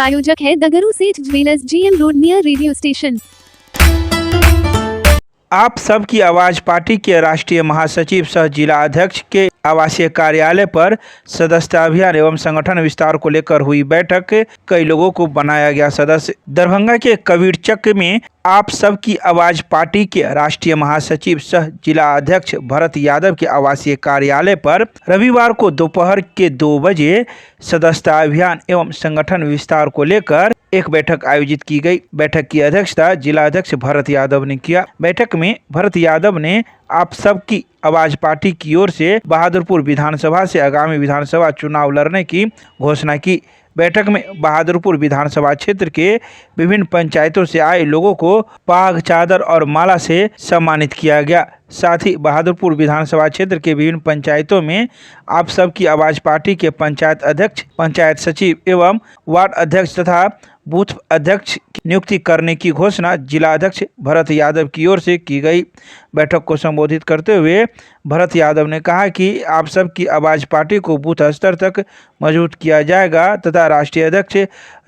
प्रायोजक है दगरू सेठ jewellers, GM road near radio station. आप सबकी आवाज पार्टी के राष्ट्रीय महासचिव सह जिला अध्यक्ष के आवासीय कार्यालय पर सदस्यता अभियान एवं संगठन विस्तार को लेकर हुई बैठक। कई लोगों को बनाया गया सदस्य। दरभंगा के कबीरचक में आप सबकी आवाज पार्टी के राष्ट्रीय महासचिव सह जिला अध्यक्ष भरत यादव के आवासीय कार्यालय पर रविवार को दोपहर के 2 बजे सदस्यता अभियान एवं संगठन विस्तार को लेकर एक बैठक आयोजित की गई। बैठक की अध्यक्षता जिला अध्यक्ष भरत यादव ने किया। बैठक में भरत यादव ने आप सबकी आवाज पार्टी की ओर से बहादुरपुर विधानसभा से आगामी विधानसभा चुनाव लड़ने की घोषणा की। बैठक में बहादुरपुर विधानसभा क्षेत्र के विभिन्न पंचायतों से आए लोगों को पाग, चादर और माला से सम्मानित किया गया। साथ ही बहादुरपुर विधानसभा क्षेत्र के विभिन्न पंचायतों में आप सबकी आवाज पार्टी के पंचायत अध्यक्ष, पंचायत सचिव एवं वार्ड अध्यक्ष तथा बूथ अध्यक्ष की नियुक्ति करने की घोषणा जिला अध्यक्ष भरत यादव की ओर से की गई। बैठक को संबोधित करते हुए भरत यादव ने कहा कि आप सबकी आवाज पार्टी को बूथ स्तर तक मजबूत किया जाएगा तथा राष्ट्रीय अध्यक्ष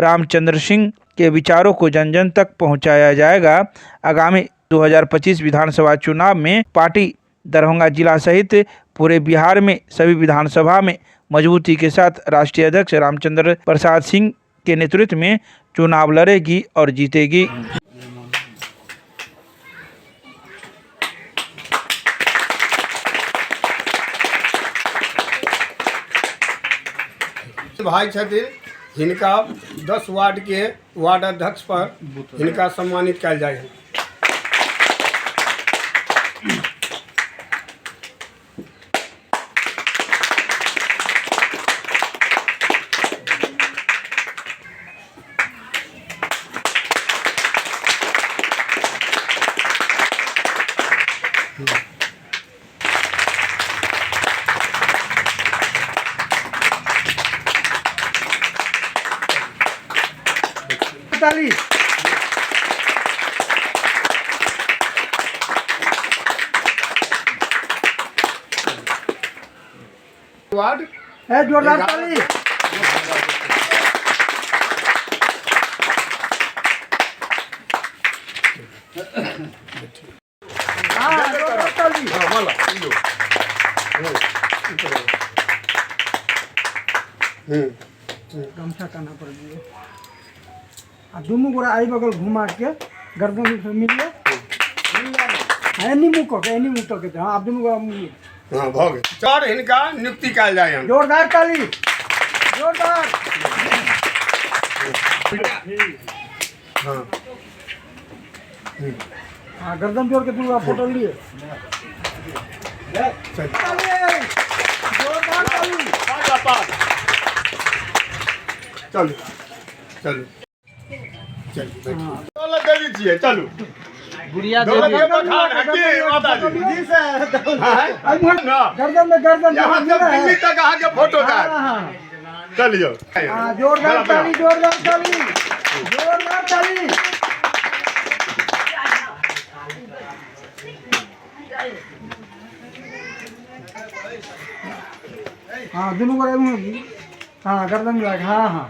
रामचंद्र सिंह के विचारों को जन जन तक पहुंचाया जाएगा। आगामी 2025 विधानसभा चुनाव में पार्टी दरभंगा जिला सहित पूरे बिहार में सभी विधानसभा में मजबूती के साथ राष्ट्रीय अध्यक्ष रामचंद्र प्रसाद सिंह के नेतृत्व में चुनाव लड़ेगी और जीतेगी। भाई छथिन हिनका 10 वार्ड के वार्ड अध्यक्ष पर हिनका सम्मानित कयल जाय है। वार्ड है जोरदार ताली। गमछा करना पड़ेगा। दोनों गोरा आई बगल घुमा के गर्दन से मिलिए। एनी मुको के हाँ आप दोनों गोरा मिलिए। हाँ भोग चार हिनका नियुक्ति कयल जाय है। जोरदार ताली, जोरदार। हाँ गर्दन जोड़ के तुम फोटो लिए। जोरदार ताली। चलो चलो चलो देवी जी चलो गुड़िया देवी गर्दन यहाँ से दिल्ली तक आके फोटो का चलिए। जोरदार ताली, जोरदार ताली, जोरदार ताली। हाँ दोनों को हाँ गर्दन मिला। हाँ हाँ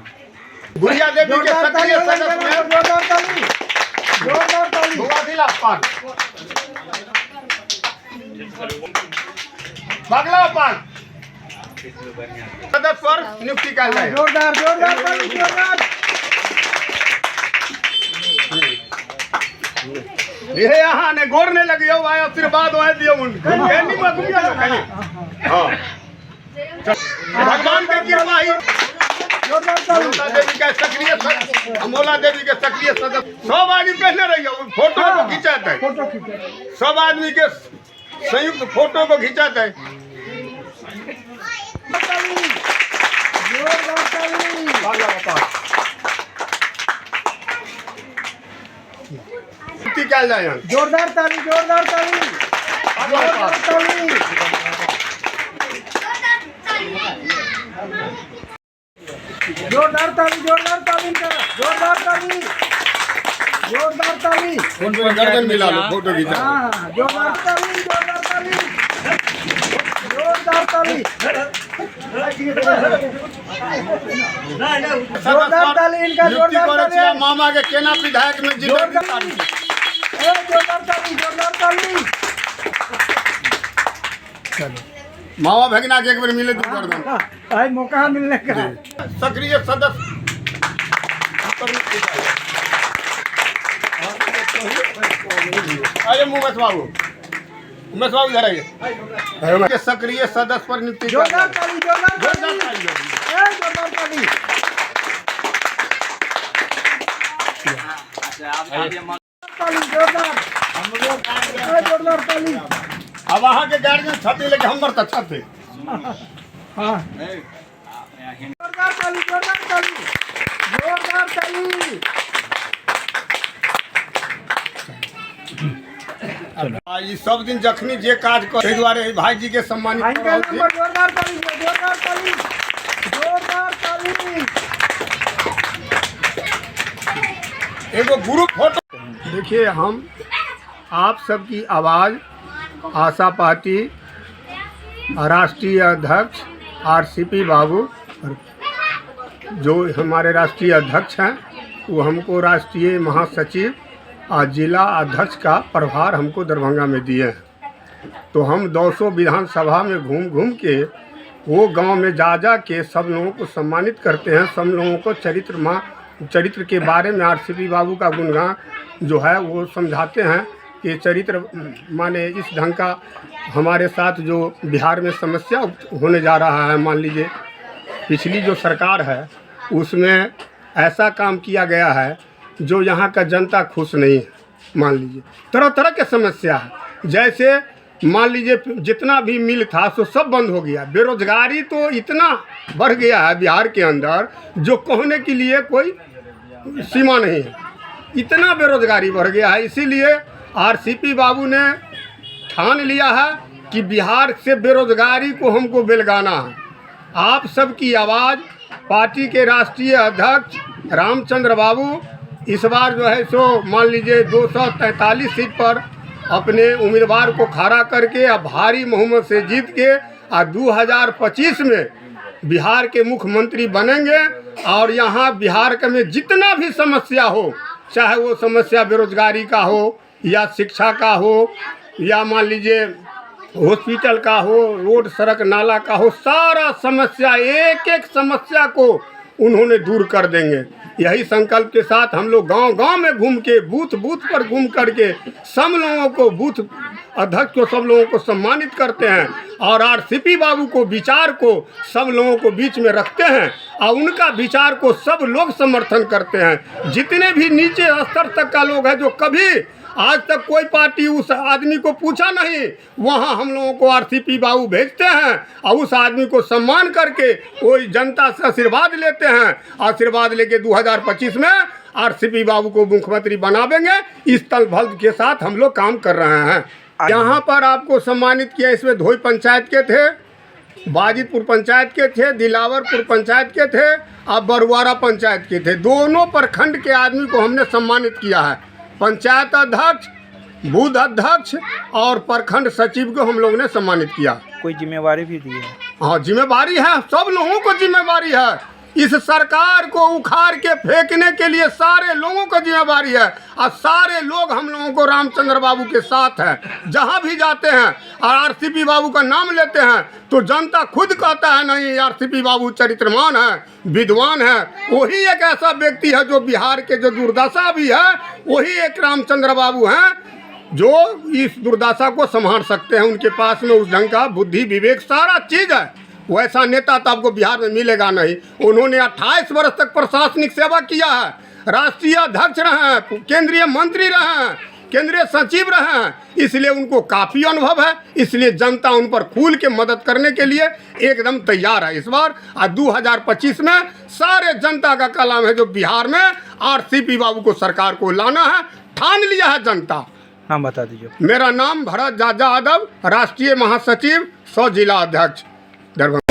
गुड़िया देवी के सक्रिय सदस्य जोरदार ताली, जोरदार ताली। दिला पान बगला पान सदस्य पर नियुक्ति कयल जाय। जोरदार जोरदार ताली, जोरदार। ये यहाँ ने गोर ने लगी हो आया आशीर्वाद हो दियो उनको कहनी मत दिया ना कहीं। हाँ भगवान की कृपा ही अमोला देवी का सक्रिय सदस्य, अमोला देवी के सक्रिय सदस्य सब आदमी पहले रहिए फोटो को खिंचाते हैं। फोटो खींचे सब आदमी के संयुक्त फोटो को खिंचाते हैं। क्या जाए जोरदार ताली, जोरदार ताली, जोरदार ताली। जोरदार ताली, जोरदार ताली, जोरदार ताली, जोरदार ताली। गर्दन मिला लो फोटो खींचा। हाँ जोरदार ताली, जोरदार ताली, जोरदार जोरदार ताली जोरदार ताली इनका जोरदार ताली मामा के केना विधायक में जोरदार ताली जोरदार ताली मामा भगना के एक बार मिले तो कर दो भाई मौका मिलने का सक्रिय सदस्य आइए उमेश बाबू इधर आइए के सक्रिय सदस्य पर नियुक्ति जोरदार ताली जोरदार ताली जोरदार ताली जोरदार ताली अब वहाँ के गार्जियन छते लेके हम बरता छते हाँ जोरदार ताली जोरदार ताली ई सब दिन जखनी जे काज करे दुआरे भाई जी के सम्मानित भाई का नंबर जोरदार ताली जोरदार ताली जोरदार ताली एगो ग्रुप फोटो देखिए हम आप सबकी आवाज़ आशा पार्टी राष्ट्रीय अध्यक्ष आरसीपी बाबू जो हमारे राष्ट्रीय अध्यक्ष हैं वो हमको राष्ट्रीय महासचिव और जिला अध्यक्ष का प्रभार हमको दरभंगा में दिए हैं। तो हम 200 विधानसभा में घूम घूम के वो गांव में जा के सब लोगों को सम्मानित करते हैं। सब लोगों को चरित्र के बारे में आरसीपी बाबू का गुणगान जो है वो समझाते हैं कि चरित्र माने इस ढंग का हमारे साथ जो बिहार में समस्या होने जा रहा है। मान लीजिए पिछली जो सरकार है उसमें ऐसा काम किया गया है जो यहाँ का जनता खुश नहीं है। मान लीजिए तरह तरह के समस्या है, जैसे मान लीजिए जितना भी मिल था सो सब बंद हो गया। बेरोजगारी तो इतना बढ़ गया है बिहार के अंदर जो कहने के लिए कोई सीमा नहीं है, इतना बेरोजगारी बढ़ गया है। इसीलिए आरसीपी बाबू ने ठान लिया है कि बिहार से बेरोजगारी को हमको बेलगाना है। आप सबकी आवाज़ पार्टी के राष्ट्रीय अध्यक्ष रामचंद्र बाबू इस बार जो है सो मान लीजिए 243 सीट पर अपने उम्मीदवार को खड़ा करके अब भारी बहुमत से जीत के 2025 में बिहार के मुख्यमंत्री बनेंगे। और यहाँ बिहार के में जितना भी समस्या हो, चाहे वो समस्या बेरोजगारी का हो या शिक्षा का हो या मान लीजिए हॉस्पिटल का हो, रोड सड़क नाला का हो, सारा समस्या एक एक समस्या को उन्होंने दूर कर देंगे। यही संकल्प के साथ हम लोग गांव गांव में घूम के बूथ बूथ पर घूम करके सब लोगों को बूथ अध्यक्ष को सब लोगों को सम्मानित करते हैं और आरसीपी बाबू को विचार को सब लोगों को बीच में रखते हैं और उनका विचार को सब लोग समर्थन करते हैं। जितने भी नीचे स्तर तक का लोग हैं जो कभी आज तक कोई पार्टी उस आदमी को पूछा नहीं, वहाँ हम लोगों को आरसीपी बाबू भेजते हैं और उस आदमी को सम्मान करके वो जनता से आशीर्वाद लेते हैं। आशीर्वाद लेके 2025 में आरसीपी बाबू को मुख्यमंत्री बनावेंगे। इस तल भल के साथ हम लोग काम कर रहे हैं। यहाँ पर आपको सम्मानित किया, इसमें धोई पंचायत के थे, बाजितपुर पंचायत के थे, दिलावरपुर पंचायत के थे और बरुआरा पंचायत के थे। दोनों प्रखंड के आदमी को हमने सम्मानित किया है। पंचायत अध्यक्ष, बूथ अध्यक्ष और प्रखंड सचिव को हम लोग ने सम्मानित किया। कोई जिम्मेवारी भी दी है? हाँ, जिम्मेवारी है, सब लोगों को जिम्मेवारी है। इस सरकार को उखाड़ के फेंकने के लिए सारे लोगों को जिम्मेवारी है और सारे लोग हम लोगों को रामचंद्र बाबू के साथ हैं। जहाँ भी जाते हैं और आरसीपी बाबू का नाम लेते हैं तो जनता खुद कहता है नहीं, आरसीपी बाबू चरित्रमान है, विद्वान है। वही एक ऐसा व्यक्ति है जो बिहार के जो दुर्दशा भी है, वही एक रामचंद्र बाबू हैं जो इस दुर्दशा को संभाल सकते हैं। उनके पास में उस ढंग का बुद्धि विवेक सारा चीज़ है। वैसा नेता तो आपको बिहार में मिलेगा नहीं। उन्होंने 28 वर्ष तक प्रशासनिक सेवा किया है, राष्ट्रीय अध्यक्ष रहे हैं, केंद्रीय मंत्री रहे हैं, केंद्रीय सचिव रहे हैं, इसलिए उनको काफ़ी अनुभव है। इसलिए जनता उन पर खुल के मदद करने के लिए एकदम तैयार है इस बार। और 2025 में सारे जनता का कलाम है जो बिहार में आरसीपी बाबू को सरकार को लाना है, ठान लिया है जनता। नाम बता दीजिए। मेरा नाम भरत यादव, राष्ट्रीय महासचिव, 100 जिला अध्यक्ष दरभंगा।